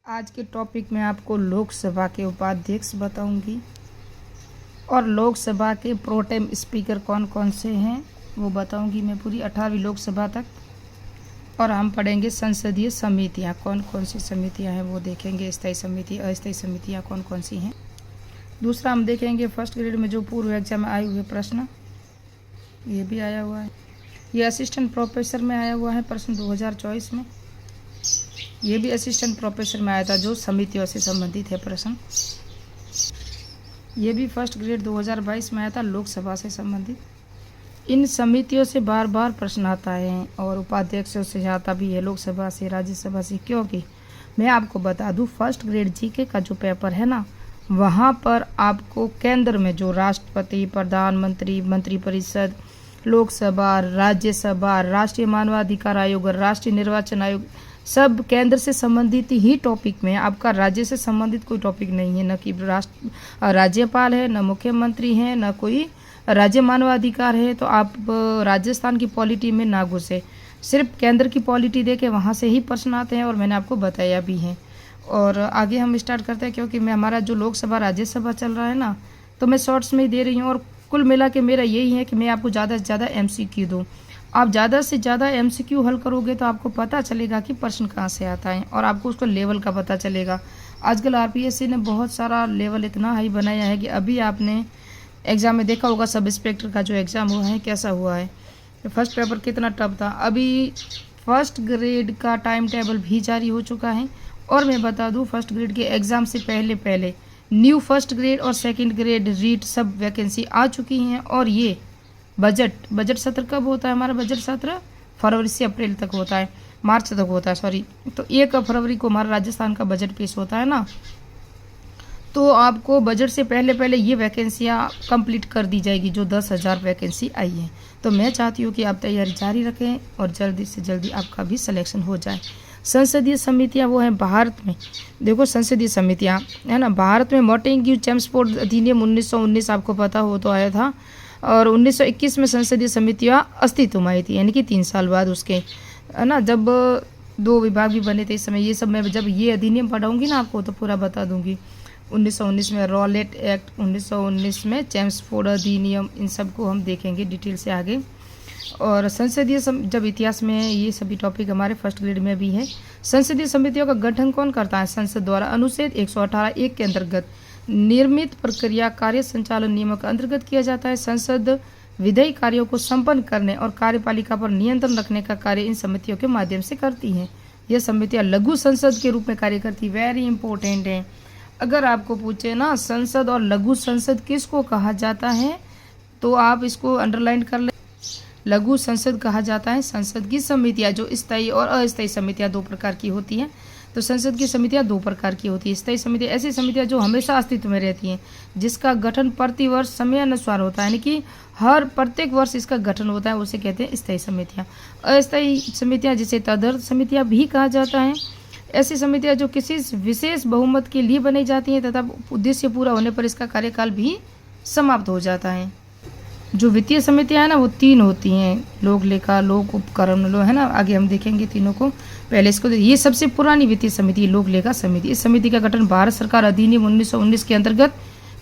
आज के टॉपिक में आपको लोकसभा के उपाध्यक्ष बताऊंगी और लोकसभा के प्रोटेम स्पीकर कौन कौन से हैं वो बताऊंगी मैं पूरी 18वीं लोकसभा तक। और हम पढ़ेंगे संसदीय समितियां, कौन कौन सी समितियां हैं वो देखेंगे। स्थायी समिति, अस्थायी समितियां कौन कौन सी हैं। दूसरा हम देखेंगे फर्स्ट ग्रेड में जो पूर्व एग्जाम में आए हुए प्रश्न, ये भी आया हुआ है। ये असिस्टेंट प्रोफेसर में आया हुआ है प्रश्न 2024 में। ये भी असिस्टेंट प्रोफेसर में आया था जो समितियों से संबंधित है प्रश्न। ये भी फर्स्ट ग्रेड 2022 में आया था लोकसभा से संबंधित। इन समितियों से बार बार प्रश्न आता है और उपाध्यक्षों से आता भी है, लोकसभा से, राज्यसभा से। क्योंकि मैं आपको बता दूं फर्स्ट ग्रेड जीके का जो पेपर है ना, वहाँ पर आपको केंद्र में जो राष्ट्रपति, प्रधानमंत्री, मंत्रिपरिषद, लोकसभा, राज्यसभा, राष्ट्रीय मानवाधिकार आयोग और राष्ट्रीय निर्वाचन आयोग, सब केंद्र से संबंधित ही टॉपिक में। आपका राज्य से संबंधित कोई टॉपिक नहीं है, न कि राज्यपाल है, न मुख्यमंत्री है, न कोई राज्य मानवाधिकार है। तो आप राजस्थान की पॉलिटी में ना घुसे, सिर्फ केंद्र की पॉलिटी देके वहाँ से ही प्रश्न आते हैं और मैंने आपको बताया भी है। और आगे हम स्टार्ट करते हैं क्योंकि मैं हमारा जो लोकसभा राज्यसभा चल रहा है ना, तो मैं शॉर्ट्स में ही दे रही हूँ। और कुल मिला के मेरा यही है कि मैं आपको ज़्यादा से ज़्यादा MCQ दूँ। आप ज़्यादा से ज़्यादा MCQ हल करोगे तो आपको पता चलेगा कि प्रश्न कहाँ से आता है और आपको उसको लेवल का पता चलेगा। आजकल RPSC ने बहुत सारा लेवल इतना हाई बनाया है कि अभी आपने एग्ज़ाम में देखा होगा सब इंस्पेक्टर का जो एग्ज़ाम हुआ है कैसा हुआ है। फर्स्ट पेपर कितना टफ था। अभी फर्स्ट ग्रेड का टाइम टेबल भी जारी हो चुका है। और मैं बता दूं फर्स्ट ग्रेड के एग्ज़ाम से पहले न्यू फर्स्ट ग्रेड और सेकंड ग्रेड रीट सब वैकेंसी आ चुकी हैं। और ये बजट सत्र कब होता है हमारा? बजट सत्र फरवरी से अप्रैल तक होता है, मार्च तक होता है सॉरी। तो 1 फरवरी को हमारा राजस्थान का बजट पेश होता है ना, तो आपको बजट से पहले ये वैकेंसियाँ कंप्लीट कर दी जाएगी जो 10,000 वैकेंसी आई है। तो मैं चाहती हूँ कि आप तैयारी जारी रखें और जल्दी से जल्दी आपका भी सिलेक्शन हो जाए। संसदीय समितियाँ वो हैं भारत में, देखो संसदीय समितियाँ है ना, भारत में मोंटेग्यू चेम्सफोर्ड अधिनियम 1919 आपको पता हो तो आया था। और 1921 में संसदीय समितियाँ अस्तित्व में आई थी, यानी कि 3 साल बाद उसके, है ना, जब 2 विभाग भी बने थे इस समय। ये सब मैं जब ये अधिनियम पढ़ाऊँगी ना आपको तो पूरा बता दूँगी। 1919 में रॉलेट एक्ट, 1919 में चेम्सफोर्ड अधिनियम, इन सब को हम देखेंगे डिटेल से आगे। और संसदीय जब इतिहास में ये सभी टॉपिक हमारे फर्स्ट ग्रेड में भी है। संसदीय समितियों का गठन कौन करता है? संसद द्वारा अनुच्छेद 118(1) के अंतर्गत निर्मित प्रक्रिया कार्य संचालन नियमों के अंतर्गत किया जाता है। संसद विधायी कार्यों को संपन्न करने और कार्यपालिका पर नियंत्रण रखने का कार्य इन समितियों के माध्यम से करती हैं। यह समितियां लघु संसद के रूप में कार्य करती, वेरी इंपॉर्टेंट है। अगर आपको पूछे ना संसद और लघु संसद किसको कहा जाता है तो आप इसको अंडरलाइन कर ले। लघु संसद कहा जाता है संसद की समितियां जो स्थायी और अस्थायी समितियां 2 प्रकार की होती हैं। तो संसद की समितियां 2 प्रकार की होती है। स्थायी समितियां ऐसी समितियां जो हमेशा अस्तित्व में रहती हैं, जिसका गठन प्रति वर्ष समय अनुसार होता है, यानी कि हर प्रत्येक वर्ष इसका गठन होता है, उसे कहते हैं स्थायी समितियां। अस्थायी समितियां जिसे तदर्थ समितियां भी कहा जाता है, ऐसी समितियां जो किसी विशेष बहुमत के लिए बनाई जाती हैं तथा उद्देश्य पूरा होने पर इसका कार्यकाल भी समाप्त हो जाता है। जो वित्तीय समितियां हैं ना वो 3 होती हैं, लोक लेखा, लोक उपक्रम, है ना, आगे हम देखेंगे तीनों को। पहले इसको ये सबसे पुरानी वित्तीय समिति लोक लेखा समिति। इस समिति का गठन भारत सरकार अधिनियम 1919 के अंतर्गत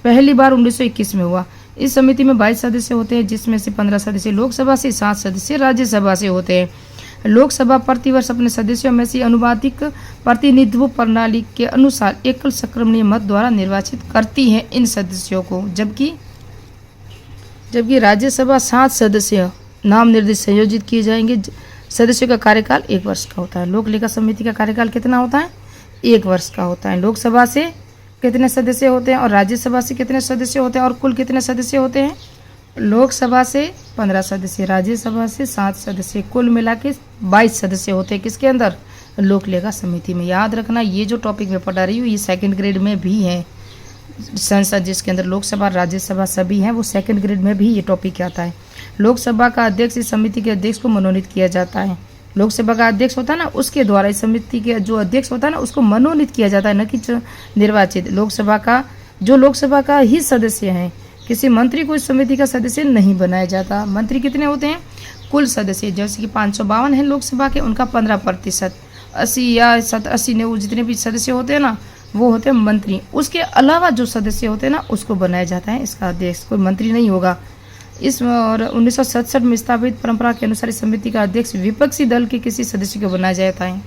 पहली बार 1921 में हुआ। इस समिति में 22 सदस्य होते हैं, जिसमें से 15 सदस्य लोकसभा से, 7 सदस्य राज्यसभा से होते हैं। लोकसभा प्रतिवर्ष अपने सदस्यों में से अनुपातिक प्रतिनिधित्व प्रणाली के अनुसार एकल संक्रमणीय मत द्वारा निर्वाचित करती है इन सदस्यों को, जबकि राज्यसभा 7 सदस्य नाम निर्देशित संयोजित किए जाएंगे। सदस्यों का कार्यकाल 1 वर्ष का होता है। लोक लेखा समिति का कार्यकाल कितना होता है? 1 वर्ष का होता है। लोकसभा से कितने सदस्य होते हैं और राज्यसभा से कितने सदस्य होते हैं और कुल कितने सदस्य होते हैं? लोकसभा से 15 सदस्य, राज्यसभा से 7 सदस्य, कुल मिला के 22 सदस्य होते हैं। किसके अंदर? लोक लेखा समिति में। याद रखना ये जो टॉपिक मैं पढ़ा रही हूँ ये सेकंड ग्रेड में भी है। संसद जिसके अंदर लोकसभा, राज्यसभा सभी हैं, वो सेकंड ग्रेड में भी ये टॉपिक आता है। लोकसभा का अध्यक्ष इस समिति के अध्यक्ष को मनोनीत किया जाता है। लोकसभा का अध्यक्ष होता है ना, उसके द्वारा इस समिति के जो अध्यक्ष होता है ना उसको मनोनीत किया जाता है, न कि निर्वाचित। लोकसभा का ही सदस्य है, किसी मंत्री को इस समिति का सदस्य नहीं बनाया जाता। मंत्री कितने होते हैं? कुल सदस्य जैसे कि 552 हैं लोकसभा के, उनका 15% 80 या 80 ने वो जितने भी सदस्य होते हैं ना, वो होते हैं मंत्री। उसके अलावा जो सदस्य होते हैं ना, उसको बनाया जाता है इसका अध्यक्ष, कोई मंत्री नहीं होगा। इस और 1967 में स्थापित परंपरा के अनुसार इस समिति का अध्यक्ष विपक्षी दल के किसी सदस्य को बनाया जाता है।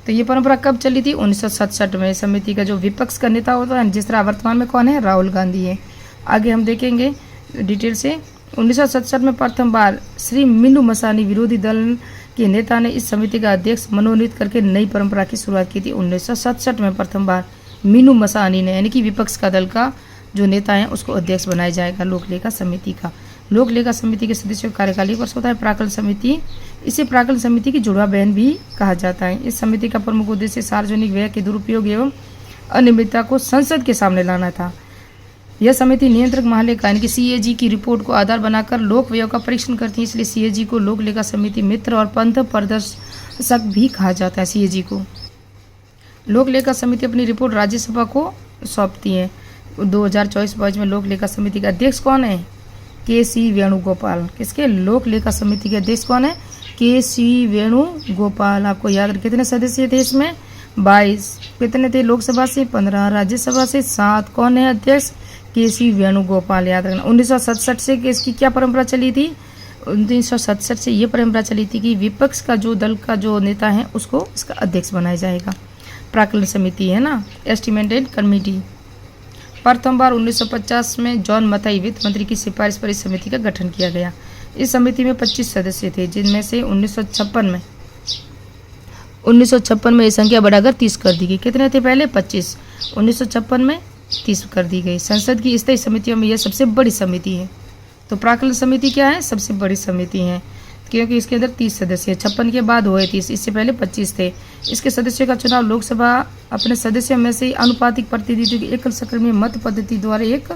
तो ये परंपरा कब चली थी? 1967 में। समिति का जो विपक्ष का नेता होता है, जिस तरह वर्तमान में कौन है? राहुल गांधी है। आगे हम देखेंगे डिटेल से। 1967 में प्रथम बार श्री मीनू मसानी विरोधी दल के नेता ने इस समिति का अध्यक्ष मनोनीत करके नई परंपरा की शुरुआत की थी। 1967 में प्रथम बार मीनू मसानी ने, यानी कि विपक्ष का दल का जो नेता है, उसको अध्यक्ष बनाया जाएगा लोक लेखा समिति का। लोक लेखा समिति के सदस्यों का कार्यकाल 1 वर्ष होता है। प्राकलन समिति, इसे प्राकलन समिति की जुड़वा बहन भी कहा जाता है। इस समिति का प्रमुख उद्देश्य सार्वजनिक व्यय के दुरुपयोग एवं अनियमितता को संसद के सामने लाना था। यह समिति नियंत्रक महालेखा यानी कि CAG की रिपोर्ट को आधार बनाकर लोक व्यय का परीक्षण करती है, इसलिए CAG को लोक लेखा समिति मित्र और पंथ प्रदर्शक भी कहा जाता है। CAG को लोक लेखा समिति अपनी रिपोर्ट राज्यसभा को सौंपती है। 2024-25 में लोक लेखा समिति का अध्यक्ष कौन है? KC वेणुगोपाल। किसके? लोक लेखा समिति के अध्यक्ष कौन है? KC वेणुगोपाल। आपको याद रखें कितने सदस्य थे इसमें? 22। कितने थे लोकसभा से? 15। राज्यसभा से 7। कौन है अध्यक्ष? KC वेणुगोपाल। याद रखना। 1967 से इसकी क्या परंपरा चली थी? 1967 से ये परंपरा चली थी कि विपक्ष का जो दल का जो नेता है, उसको इसका अध्यक्ष बनाया जाएगा। प्राकलन समिति है ना, एस्टिमेटेड कमेटी। प्रथम बार 1950 में जॉन मथाई वित्त मंत्री की सिफारिश पर इस समिति का गठन किया गया। इस समिति में 25 सदस्य थे, जिनमें से 1956 में ये संख्या बढ़ाकर 30 कर दी गई। कितने थे पहले? 25। 1956 में 30 कर दी गई। संसद की स्थायी समितियों में यह सबसे बड़ी समिति है। तो प्राकलन समिति क्या है? सबसे बड़ी समिति है, क्योंकि इसके अंदर 30 सदस्य है। 56 के बाद हुए 30, इससे पहले 25 थे। इसके सदस्यों का चुनाव लोकसभा अपने सदस्यों में से आनुपातिक प्रतिनिधित्व की एकल सक्रिय मत पद्धति द्वारा एक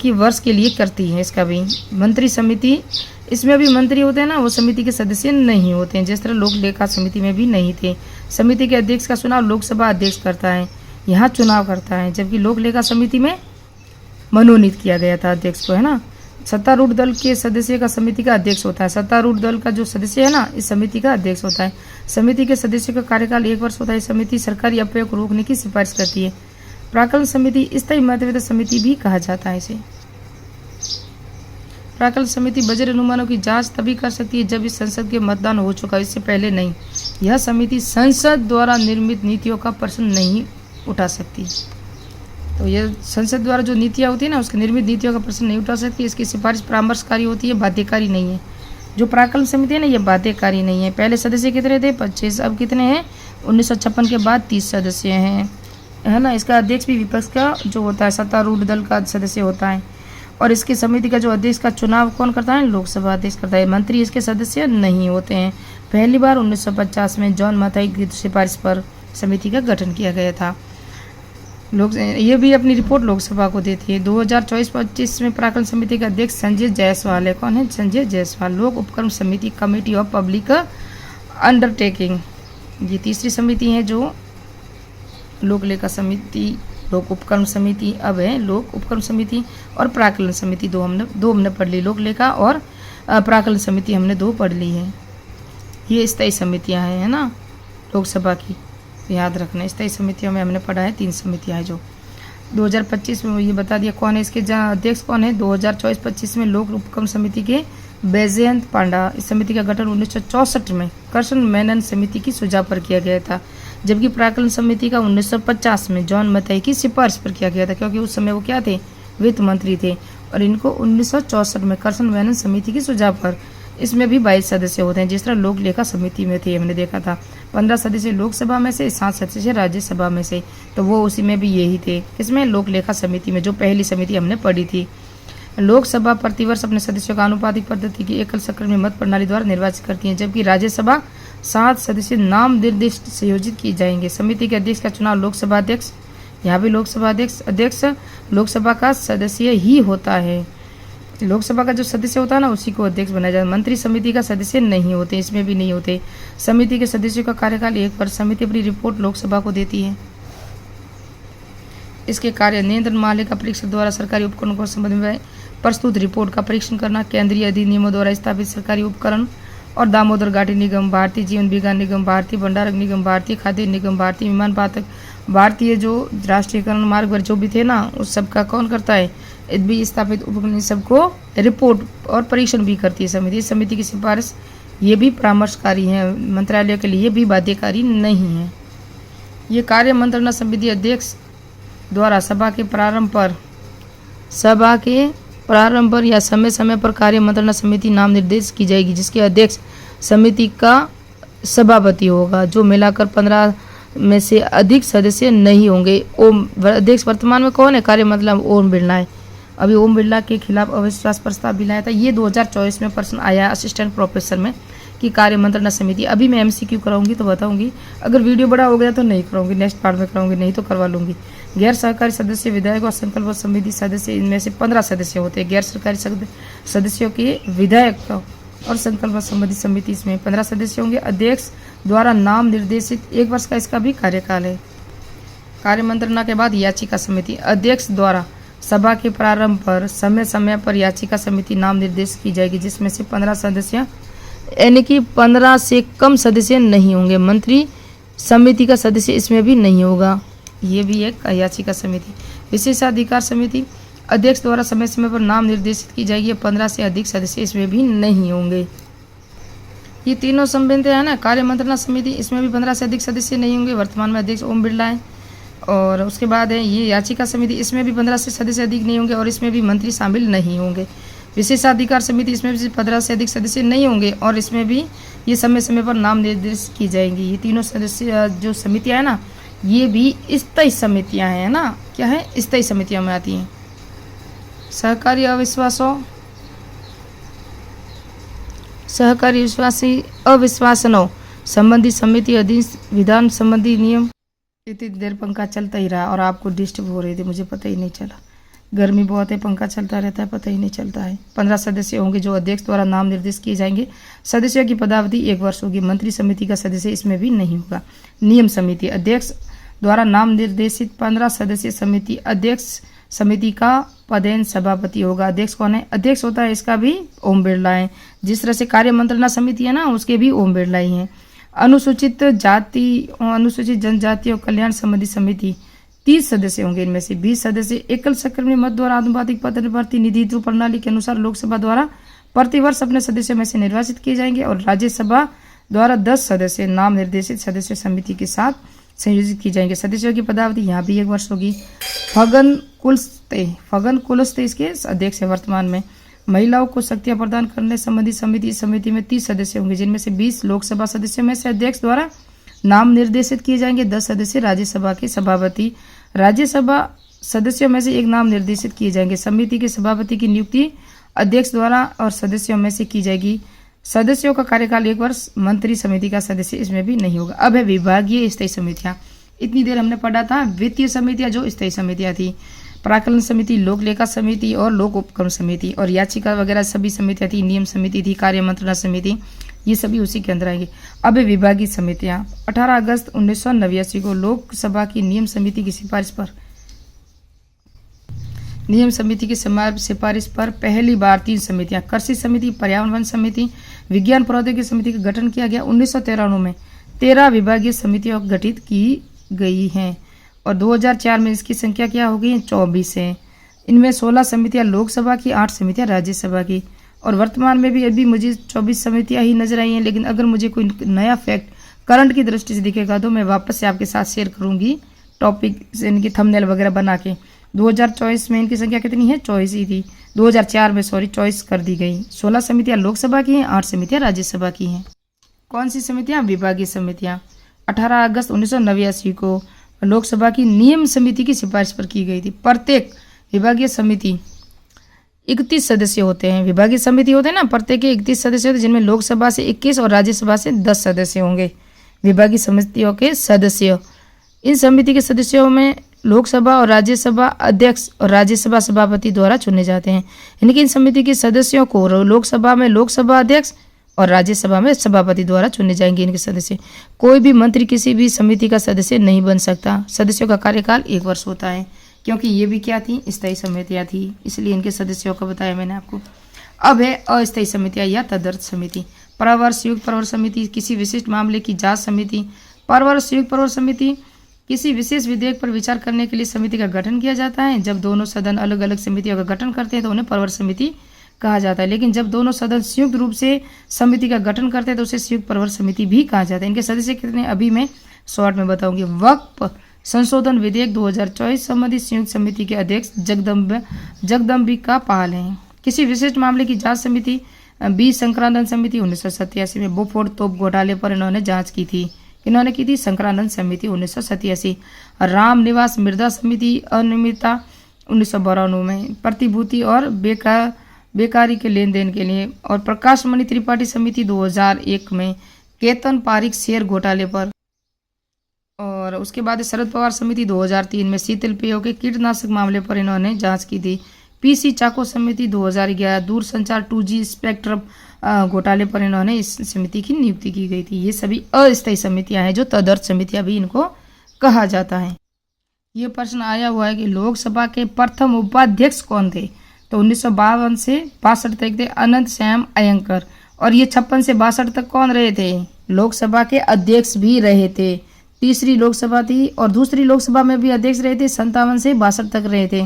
की वर्ष के लिए करती है। इसका भी मंत्री समिति, इसमें भी मंत्री होते हैं ना, वो समिति के सदस्य नहीं होते हैं, जिस तरह लोक लेखा समिति में भी नहीं थे। समिति के अध्यक्ष का चुनाव लोकसभा अध्यक्ष करता है, यहाँ चुनाव करता है, जबकि लोक लेखा समिति में मनोनीत किया गया था अध्यक्ष को, है ना। सत्तारूढ़ दल के सदस्य का समिति का अध्यक्ष होता है। सत्तारूढ़ दल का जो सदस्य है ना, इस समिति का अध्यक्ष होता है। समिति के सदस्यों का कार्यकाल 1 वर्ष होता है। समिति सरकारी अपव्यय को रोकने की सिफारिश करती है। प्राकलन समिति स्थायी मतभेद समिति भी कहा जाता है इसे। प्राकलन समिति बजट अनुमानों की जांच तभी कर सकती है जब इस संसद के मतदान हो चुका, इससे पहले नहीं। यह समिति संसद द्वारा निर्मित नीतियों का प्रश्न नहीं उठा सकती। तो यह संसद द्वारा जो नीतियाँ होती है ना, उसकी निर्मित नीतियों का प्रश्न नहीं उठा सकती। इसकी सिफारिश परामर्शकारी होती है, बाध्यकारी नहीं है। जो प्राकलन समिति है ना, ये बाध्यकारी नहीं है। पहले सदस्य कितने थे? 25। अब कितने हैं? 1956 के बाद 30 सदस्य हैं, है ना। इसका अध्यक्ष भी विपक्ष का जो होता है, सत्तारूढ़ दल का सदस्य होता है। और इसकी समिति का जो अध्यक्ष का चुनाव कौन करता है? लोकसभा अध्यक्ष करता है। मंत्री इसके सदस्य नहीं होते हैं। पहली बार 1950 में जॉन मथाई की सिफारिश पर समिति का गठन किया गया था। ये भी अपनी रिपोर्ट लोकसभा को देती है। 2024-25 में प्राकलन समिति का अध्यक्ष संजय जायसवाल है। कौन है? संजय जायसवाल। लोक उपक्रम समिति, कमेटी ऑफ पब्लिक अंडरटेकिंग, ये तीसरी समिति है जो लोक लेखा समिति, लोक उपक्रम समिति अब है लोक उपक्रम समिति और प्राकलन समिति दो हमने पढ़ ली। लोक लेखा और प्राकलन समिति हमने 2 पढ़ ली है। ये स्थायी समितियां हैं, है ना, लोकसभा की, याद रखना। स्थायी समितियों में हमने पढ़ा है 3 समितियां हैं जो 2025 में ये बता दिया कौन है इसके अध्यक्ष कौन है। 2024-25 में लोक उपक्रम समिति के बैजयंत पांडा। इस समिति का गठन 1964 में करसन मेनन समिति की सुझाव पर किया गया था, जबकि प्राकलन समिति का 1950 में जॉन मथाई की सिफारिश पर किया गया था, क्योंकि उस समय वो क्या थे? वित्त मंत्री थे। और इनको 1964 में करसन मेनन समिति की सुझाव पर, इसमें भी 22 सदस्य होते हैं, जिस तरह लोक लेखा समिति में थे, हमने देखा था। 15 सदस्य लोकसभा में से, 7 सदस्य राज्यसभा में से, तो वो उसी में भी यही थे। किसमें? लोक लेखा समिति में, जो पहली समिति हमने पढ़ी थी। लोकसभा प्रतिवर्ष अपने सदस्यों का आनुपातिक पद्धति की एकल सक्रिय मत प्रणाली द्वारा निर्वाचित करती है, जबकि राज्यसभा 7 सदस्य नाम निर्दिष्ट संयोजित किए जाएंगे। समिति के अध्यक्ष का चुनाव लोकसभा अध्यक्ष, यहाँ भी लोकसभा अध्यक्ष लोकसभा का सदस्य ही होता है। लोकसभा का जो सदस्य होता है ना, उसी को अध्यक्ष बनाया जाता है। मंत्री समिति का सदस्य नहीं होते, इसमें भी नहीं होते। समिति के सदस्यों का कार्यकाल 1 वर्ष। समिति अपनी रिपोर्ट लोकसभा को देती है। इसके कार्य नियंत्रण महालेखा परीक्षक द्वारा सरकारी उपकरणों को संबंध में प्रस्तुत रिपोर्ट का परीक्षण करना, केंद्रीय अधिनियमों द्वारा स्थापित सरकारी उपकरण और दामोदर घाटी निगम, भारतीय जीवन विज्ञान निगम, भारतीय भंडारक निगम, भारतीय खाद्य निगम, भारतीय विमान पातक, भारतीय जो राष्ट्रीयकरण मार्ग पर जो भी थे ना, उस सब का कौन करता है? भी स्थापित उपकरण सबको रिपोर्ट और परीक्षण भी करती है समिति। इस समिति की सिफारिश ये भी परामर्शकारी है, मंत्रालय के लिए भी बाध्यकारी नहीं है। ये कार्य मंत्रणा समिति अध्यक्ष द्वारा सभा के प्रारंभ पर या समय समय पर कार्य मंत्रणा समिति नाम निर्देश की जाएगी, जिसके अध्यक्ष समिति का सभापति होगा, जो मिलाकर 15 में से अधिक सदस्य नहीं होंगे। अध्यक्ष वर्तमान में कौन है? कार्य मतलब ओम बिरला है। अभी ओम बिरला के खिलाफ अविश्वास प्रस्ताव भी लाया था। ये 2024 में प्रश्न आया असिस्टेंट प्रोफेसर में कि कार्य मंत्रणा समिति। अभी मैं MCQ कराऊंगी तो बताऊंगी, अगर वीडियो बड़ा हो गया तो नहीं कराऊंगी, नेक्स्ट पार्ट में कराऊंगी, नहीं तो करवा लूंगी। गैर सरकारी सदस्य, विधायक और संकल्प समिति सदस्य, इनमें से 15 सदस्य होते हैं। गैर सरकारी सदस्यों के विधायक और संकल्प समिति इसमें 15 सदस्य होंगे। अध्यक्ष द्वारा नाम निर्देशित 1 वर्ष का इसका भी कार्यकाल है। कार्य मंत्रणा के बाद याचिका समिति। अध्यक्ष द्वारा सभा के प्रारंभ पर समय समय पर याचिका समिति नाम निर्देश की जाएगी, जिसमें से 15 सदस्य यानी कि 15 से कम सदस्य नहीं होंगे। मंत्री समिति का सदस्य इसमें भी नहीं होगा। ये भी एक याचिका समिति। विशेषाधिकार समिति। अध्यक्ष द्वारा समय समय पर नाम निर्देशित की जाएगी। 15 से अधिक सदस्य इसमें भी नहीं होंगे। ये तीनों समितियां है ना, कार्य मंत्रणा समिति, इसमें भी 15 से अधिक सदस्य नहीं होंगे। वर्तमान में अध्यक्ष ओम बिरला है। और उसके बाद है ये याचिका समिति, इसमें भी 15 से सदस्य अधिक नहीं होंगे और इसमें भी मंत्री शामिल नहीं होंगे। विशेषाधिकार समिति, इसमें भी 15 से अधिक सदस्य नहीं होंगे और इसमें भी ये समय समय पर नाम निर्देशित की जाएंगी। ये तीनों सदस्य जो समितियां हैं ना, ये भी स्थायी समितियां हैं ना। क्या है? स्थायी समितियों में आती हैं। सहकारी अविश्वासनों संबंधी समिति विधान संबंधी नियम। इतनी देर पंखा चलता ही रहा और आपको डिस्टर्ब हो रही थी, मुझे पता ही नहीं चला। गर्मी बहुत है, पंखा चलता रहता है, पता ही नहीं चलता है। 15 सदस्य होंगे जो अध्यक्ष द्वारा नाम निर्देश किए जाएंगे। सदस्यों की पदावधि 1 वर्ष होगी। मंत्री समिति का सदस्य इसमें भी नहीं होगा। नियम समिति। अध्यक्ष द्वारा नाम निर्देशित 15 सदस्य समिति। अध्यक्ष समिति का पदेन सभापति होगा। अध्यक्ष कौन है? अध्यक्ष होता है इसका भी ओम बिरला है। जिस तरह से कार्य मंत्रणा समिति है ना, उसके भी ओम बिरला ही है। अनुसूचित जाति और अनुसूचित जनजाति और कल्याण संबंधी समिति 30 सदस्य होंगे। इनमें से 20 सदस्य एकल सक्रिय मत द्वारा आनुपातिक प्रतिनिधित्व प्रणाली के अनुसार लोकसभा द्वारा प्रतिवर्ष अपने सदस्यों में से निर्वाचित किए जाएंगे और राज्यसभा द्वारा 10 सदस्य नाम निर्देशित सदस्य समिति के साथ संयोजित की जाएंगे। सदस्यों की पदावधि यहाँ भी 1 वर्ष होगी। फगन कुलस्ते इसके अध्यक्ष है वर्तमान में। महिलाओं को शक्तियां प्रदान करने संबंधी समिति। इस समिति में 30 सदस्य होंगे, जिनमें से 20 लोकसभा सदस्यों में से अध्यक्ष द्वारा नाम निर्देशित किए जाएंगे। 10 सदस्य राज्यसभा के सभापति। राज्यसभा सदस्यों में से 1 नाम निर्देशित किए जाएंगे। समिति के सभापति की नियुक्ति अध्यक्ष द्वारा और सदस्यों में से की जाएगी। सदस्यों का कार्यकाल 1 वर्ष। मंत्री समिति का सदस्य इसमें भी नहीं होगा। अब है विभागीय स्थायी समितियां। इतनी देर हमने पढ़ा था वित्तीय समितियां जो स्थायी समितियां थी, प्राकलन समिति, लोक लेखा समिति और लोक उपक्रम समिति, और याचिका वगैरह सभी समितियां थी। नियम समिति थी, कार्य मंत्रणा समिति, ये सभी उसी के अंदर आएंगे। अब विभागीय समितियां। 18 अगस्त 1989 को लोकसभा की नियम समिति की सिफारिश पर पहली बार 3 समितियां, कृषि समिति, पर्यावरण वन समिति, विज्ञान प्रौद्योगिकी समिति का गठन किया गया। 1993 में 13 विभागीय समितियां गठित की गई हैं और 2004 में इसकी संख्या क्या हो गई? 24 है। इनमें 16 समितियां लोकसभा की, 8 समितियां राज्यसभा की, और वर्तमान में भी अभी मुझे 24 समितियां ही नजर आई हैं। लेकिन अगर मुझे कोई नया फैक्ट करंट की दृष्टि से दिखेगा तो मैं वापस से आपके साथ शेयर करूंगी, टॉपिक इनकी थंबनेल वगैरह बना के। 2024 में इनकी संख्या कितनी है? 24 ही थी। 2004 में 24 कर दी गई। 16 समितियां लोकसभा की हैं, 8 समितियां राज्यसभा की हैं। कौन सी समितियां? विभागीय समितियां। 18 अगस्त 1989 को लोकसभा की नियम समिति की सिफारिश पर की गई थी। प्रत्येक विभागीय समिति 31 सदस्य होते हैं। विभागीय समिति होते हैं ना, प्रत्येक के 31 सदस्य होते हैं, जिनमें लोकसभा से 21 और राज्यसभा से 10 सदस्य होंगे। विभागीय समितियों के सदस्य, इन समिति के सदस्यों में लोकसभा और राज्यसभा अध्यक्ष और राज्यसभा सभापति द्वारा चुने जाते हैं। यानी इन समिति के सदस्यों को लोकसभा में लोकसभा अध्यक्ष और राज्यसभा में सभापति द्वारा चुने जाएंगे इनके सदस्य। कोई भी मंत्री किसी भी समिति का सदस्य नहीं बन सकता। सदस्यों का कार्यकाल 1 वर्ष होता है, क्योंकि ये भी क्या थी? स्थायी समितियां थी, इसलिए इनके सदस्यों का बताया मैंने आपको। अब है अस्थायी समितियां या तदर्थ समिति। प्रवर संयुक्त प्रवर समिति किसी विशिष्ट मामले की जांच समिति। प्रवर संयुक्त प्रवर समिति किसी विशेष विधेयक पर विचार करने के लिए समिति का गठन किया जाता है। जब दोनों सदन अलग अलग समितियों का गठन करते हैं तो उन्हें प्रवर समिति कहा जाता है, लेकिन जब दोनों सदन संयुक्त रूप से समिति का गठन करते हैं तो उसे संयुक्त प्रवर समिति भी कहा जाता है। इनके सदस्य कितने अभी मैं शॉर्ट में बताऊंगी। वक्फ संशोधन विधेयक 2024 संबंधी संयुक्त समिति के अध्यक्ष जगदम्बिका पाल हैं। किसी विशिष्ट मामले की जांच समिति बी संक्रांतन समिति 1987 में बोफोर्ड तोप घोटाले पर इन्होंने जांच की थी। इन्होंने की थी संक्रांतन समिति 1987। राम निवास मृदा समिति अनियमितता 1992 में। प्रतिभूति और बेकारी के लेन देन के लिए। और प्रकाश मणि त्रिपाठी समिति 2001 में केतन पारिक शेयर घोटाले पर। और उसके बाद शरद पवार समिति 2003 में शीतल पेयों के कीटनाशक मामले पर इन्होंने जांच की थी। पीसी चाको समिति 2011 दूरसंचार 2G स्पेक्ट्रम घोटाले पर इन्होंने इस समिति की नियुक्ति की गई थी। ये सभी अस्थायी समितियां हैं जो तदर्थ समितियां भी इनको कहा जाता है। ये प्रश्न आया हुआ है कि लोकसभा के प्रथम उपाध्यक्ष कौन थे, तो 1952 से 62 तक थे अनंत श्याम अयंकर। और ये 56 से 62 तक कौन रहे थे, लोकसभा के अध्यक्ष भी रहे थे। तीसरी लोकसभा थी और दूसरी लोकसभा में भी अध्यक्ष रहे थे, 57 से 62 तक रहे थे।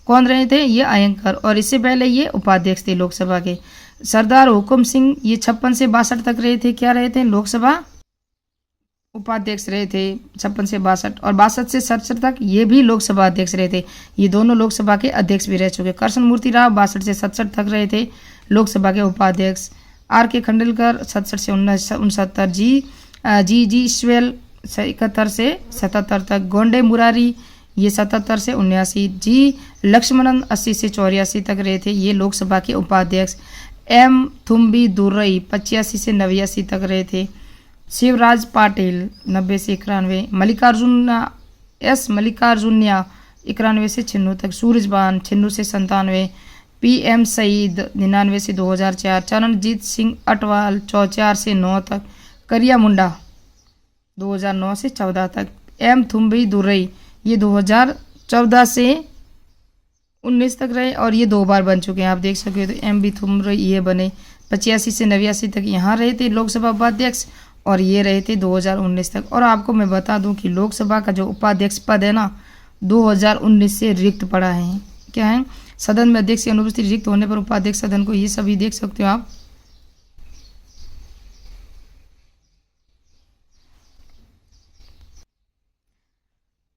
कौन रहे थे, ये अयंकर। और इससे पहले ये उपाध्यक्ष थे लोकसभा के। सरदार हुकुम सिंह ये 56 से 62 तक रहे थे, क्या रहे थे, लोकसभा उपाध्यक्ष रहे थे 56 से 62। और 62 से 67 तक ये भी लोकसभा अध्यक्ष रहे थे। ये दोनों लोकसभा के अध्यक्ष भी रह चुके। कृष्ण मूर्ति राव 62 से 67 तक रहे थे लोकसभा के उपाध्यक्ष। R.K. खंडेलकर 67 से 69। जी ईश्वर 71 से 77 तक। गोंडे मुरारी ये 77 से 79। जी लक्ष्मणन 80 से 84 तक रहे थे, ये लोकसभा के उपाध्यक्ष। M थुम्बी दुर्रई 85 से 89 तक रहे थे। शिवराज पाटिल 90 से 91। मल्लिकार्जुनिया 91 से 96 तक। सूरजबान 96 से 97। PM सईद 99 से 2004। चरणजीत सिंह अटवाल 44 से 9 तक। करिया मुंडा 2009 से 14 तक। M थुम्बी दुर्रई ये 2014 से 19 तक रहे और ये 2 बार बन चुके हैं, आप देख सकते हो। तो M थुम्बी ये बने 85 से 89 तक यहाँ रहे थे लोकसभा उपाध्यक्ष, और ये रहे थे 2019 तक। और आपको मैं बता दूं कि लोकसभा का जो उपाध्यक्ष पद है ना 2019 से रिक्त पड़ा है। क्या है, सदन में अध्यक्ष की अनुपस्थिति रिक्त होने पर उपाध्यक्ष सदन को, ये सभी देख सकते हो आप।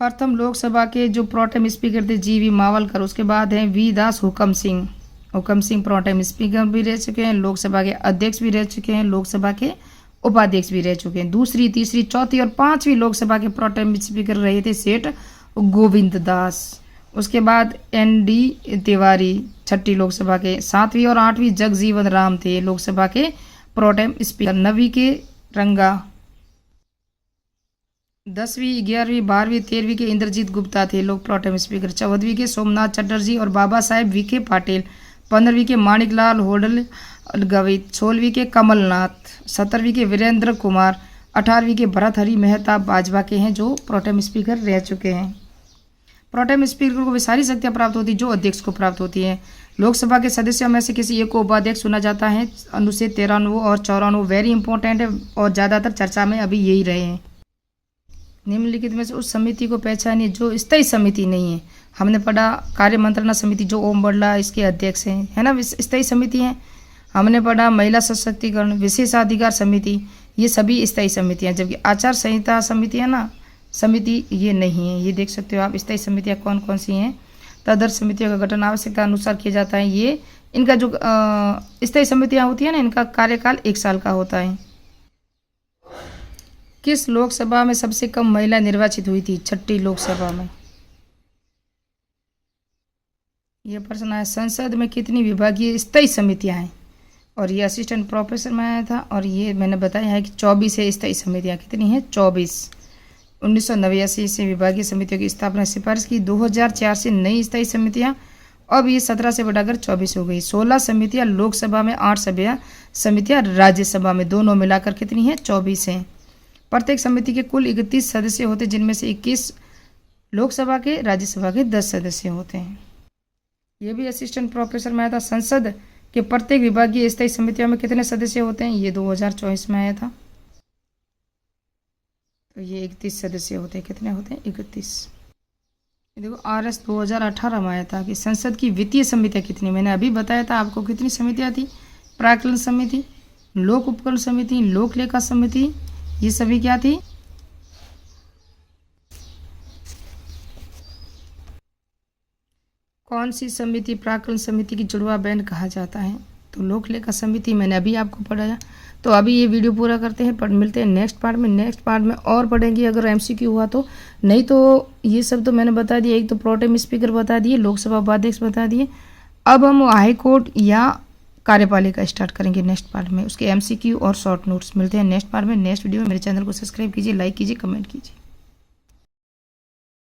प्रथम लोकसभा के जो प्रोटेम स्पीकर थे GV मावलकर, उसके बाद हैं V दास हुकम सिंह प्रोटेम स्पीकर भी रह चुके हैं, लोकसभा के अध्यक्ष भी रह चुके हैं, लोकसभा के उपाध्यक्ष भी रह चुके हैं। दूसरी, तीसरी, चौथी और 5वीं लोकसभा के प्रोटेम स्पीकर रहे थे सेठ गोविंद दास। उसके बाद ND तिवारी 6ठी लोकसभा के। 7वीं और 8वीं जगजीवन राम थे लोकसभा के प्रोटेम स्पीकर। 9वीं के रंगा। 10वीं, 11वीं, 12वीं, 13वीं के इंद्रजीत गुप्ता थे लोक प्रोटेम स्पीकर। 14वीं के सोमनाथ चटर्जी और बाबा साहेब विखे पाटिल। 15वीं के माणिकलाल होडल गवित। 16वीं के कमलनाथ। 17वीं के वीरेंद्र कुमार। 18वीं के भरतहरि मेहता भाजपा के हैं जो प्रोटेम स्पीकर रह चुके हैं। प्रोटेम स्पीकर को वे सारी शक्तियां प्राप्त होती जो अध्यक्ष को प्राप्त होती है। लोकसभा के सदस्यों में से किसी एक को उपाध्यक्ष चुना जाता है। अनुच्छेद 93 और 94 वेरी इंपॉर्टेंट है और ज़्यादातर चर्चा में अभी यही रहे हैं। निम्नलिखित में से उस समिति को पहचानिए जो स्थायी समिति नहीं है। हमने पढ़ा कार्य मंत्रणा समिति जो ओम बिरला इसके अध्यक्ष हैं, है ना, स्थायी समिति है। हमने पढ़ा महिला सशक्तिकरण विशेषाधिकार समिति, ये सभी स्थायी समितियां। जबकि आचार संहिता समिति है ना, समिति ये नहीं है। ये देख सकते हो आप स्थायी समितियां कौन कौन सी हैं। तदर्थ समितियों का गठन आवश्यकता अनुसार किया जाता है। ये इनका जो स्थायी समितियां होती है ना, इनका कार्यकाल 1 साल का होता है। किस लोकसभा में सबसे कम महिला निर्वाचित हुई थी? 6ठी लोकसभा में। यह प्रश्न है, संसद में कितनी विभागीय स्थायी समितियां हैं? और ये असिस्टेंट प्रोफेसर में आया था। और ये मैंने बताया है कि 24 है स्थायी समितियां। कितनी हैं? 24। 1989 से विभागीय समितियों की स्थापना सिफारिश की। 2004 से नई स्थायी समितियां, अब ये 17 से बढ़ाकर 24 हो गई। 16 समितियां लोकसभा में, 8 समितियां राज्यसभा में, दोनों मिलाकर कितनी है? 24 हैं। प्रत्येक समिति के कुल 31 सदस्य होते, जिनमें से 21 लोकसभा के, राज्यसभा के 10 सदस्य होते हैं। ये भी असिस्टेंट प्रोफेसर में आया था। संसद कि प्रत्येक विभागीय स्थायी समितियों में कितने सदस्य होते हैं। ये 2024 में आया था, तो ये 31 सदस्य होते हैं। कितने होते हैं? 31। देखो RS 2018 में आया था कि संसद की वित्तीय समितियाँ कितनी। मैंने अभी बताया था आपको कितनी समितियाँ थी। प्राक्कलन समिति, लोक उपकरण समिति, लोक लेखा समिति, ये सभी क्या थी? कौन सी समिति प्राक्कलन समिति की जुड़वा बहन कहा जाता है? तो लोक लेखा समिति। मैंने अभी आपको पढ़ाया। तो अभी ये वीडियो पूरा करते हैं, पर मिलते हैं नेक्स्ट पार्ट में। नेक्स्ट पार्ट में और पढ़ेंगे अगर MCQ हुआ तो, नहीं तो ये सब तो मैंने बता दिया। एक तो प्रोटेम स्पीकर बता दिए, लोकसभा उपाध्यक्ष बता दिए। अब हम हाई कोर्ट या कार्यपालिका स्टार्ट करेंगे नेक्स्ट पार्ट में, उसके MCQ और शॉर्ट नोट्स। मिलते हैं नेक्स्ट पार्ट में, नेक्स्ट वीडियो में। मेरे चैनल को सब्सक्राइब कीजिए, लाइक कीजिए, कमेंट कीजिए।